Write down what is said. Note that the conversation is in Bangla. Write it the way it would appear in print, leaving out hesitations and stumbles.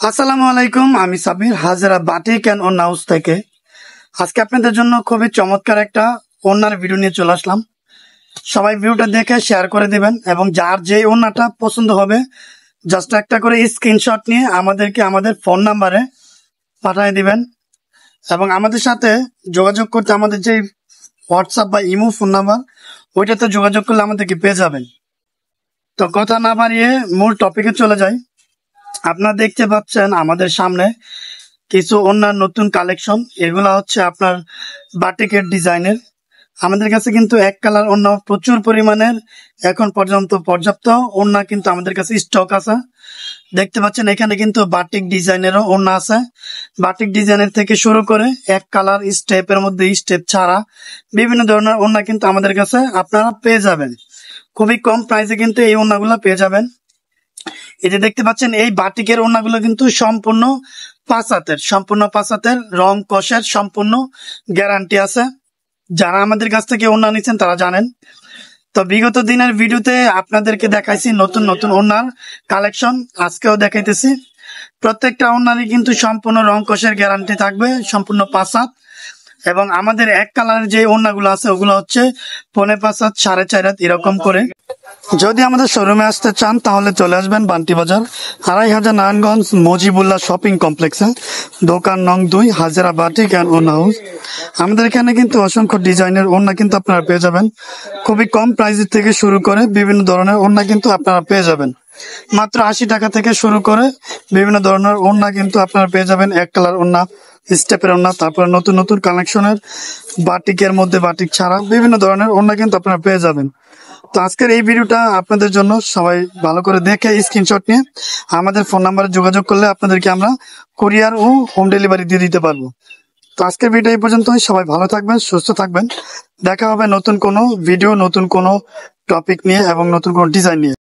আসসালামু আলাইকুম, আমি সাবির হাজারা বাটিক অ্যান্ড ওন্না হাউস থেকে। আজকে আপনাদের জন্য খুবই চমৎকার একটা ওন্নার ভিডিও নিয়ে চলে আসলাম। সবাই ভিডিওটা দেখে শেয়ার করে দিবেন এবং যার যে ওন্নাটা পছন্দ হবে জাস্ট একটা করে স্ক্রিনশট নিয়ে আমাদেরকে আমাদের ফোন নাম্বারে পাঠিয়ে দিবেন এবং আমাদের সাথে যোগাযোগ করতে আমাদের যে হোয়াটসঅ্যাপ বা ইমো ফোন নাম্বার ওইটাতে যোগাযোগ করলে আমাদেরকে পেয়ে যাবেন। তো কথা না বাড়িয়ে মূল টপিকে চলে যাই। আপনারা দেখতে পাচ্ছেন আমাদের সামনে কিছু অন্যান্য নতুন কালেকশন। এগুলা হচ্ছে আপনার বাটিকের ডিজাইনের। আমাদের কাছে কিন্তু এক কালার ওড়না প্রচুর পরিমাণের এখন পর্যন্ত পর্যাপ্ত ওড়না কিন্তু আমাদের কাছে স্টক আছে। দেখতে পাচ্ছেন এখানে কিন্তু বাটিক ডিজাইনেরও ওড়না আছে। বাটিক ডিজাইনের থেকে শুরু করে এক কালার স্টেপের মধ্যে স্টেপ ছাড়া বিভিন্ন ধরনের ওড়না কিন্তু আমাদের কাছে আপনারা পেয়ে যাবেন। খুবই কম প্রাইসে কিন্তু এই ওড়নাগুলো পেয়ে যাবেন। এই যে দেখতে পাচ্ছেন এই বাটিকের ওড়নাগুলো কিন্তু সম্পূর্ণ পাঁচ হাতের রং কষের সম্পূর্ণ গ্যারান্টি আছে। যারা আমাদের কাছ থেকে ওড়না নিচ্ছেন তারা জানেন। তো বিগত দিনের ভিডিওতে আপনাদেরকে দেখাইছি নতুন নতুন ওড়নার কালেকশন, আজকেও দেখাইতেছি। প্রত্যেকটা ওড়নারই কিন্তু সম্পূর্ণ রং কষের গ্যারান্টি থাকবে, সম্পূর্ণ 5 হাত। এবং আমাদের এক কালারের যে ওড়নাগুলো আছে ওগুলো হচ্ছে 5.5 হাত, 4.5 হাত এরকম করে। যদি আমাদের শোরুমে আসতে চান তাহলে চলে আসবেন বান্টি বাজার 2500 নারায়ণগঞ্জ মজিবুল্লাহ শপিং কমপ্লেক্সে, দোকান নং 2, হাজারা বাটিক অ্যান্ড ওন্না হাউস। আমাদের এখানে কিন্তু অসংখ্য ডিজাইনের ওড়না কিন্তু আপনারা পেয়ে যাবেন। খুবই কম প্রাইসের থেকে শুরু করে বিভিন্ন ধরনের ওড়না কিন্তু আপনারা পেয়ে যাবেন। মাত্র 80 টাকা থেকে শুরু করে বিভিন্ন ধরনের ওড়না কিন্তু আপনারা পেয়ে যাবেন। এক কালার ওড়না, স্টেপের ওড়না, তারপরে নতুন নতুন কালেকশনের বাটিকের মধ্যে বাটিক ছাড়া বিভিন্ন ধরনের ওড়না কিন্তু আপনারা পেয়ে যাবেন। তো আজকের এই ভিডিওটা আপনাদের জন্য, সবাই ভালো করে দেখে স্ক্রিনশট নিয়ে আমাদের ফোন নাম্বারে যোগাযোগ করলে আপনাদেরকে আমরা কুরিয়ার ও হোম ডেলিভারি দিয়ে দিতে পারবো। তো আজকের ভিডিও এই পর্যন্তই। সবাই ভালো থাকবেন, সুস্থ থাকবেন। দেখা হবে নতুন কোনো ভিডিও, নতুন কোনো টপিক নিয়ে এবং নতুন কোনো ডিজাইন নিয়ে।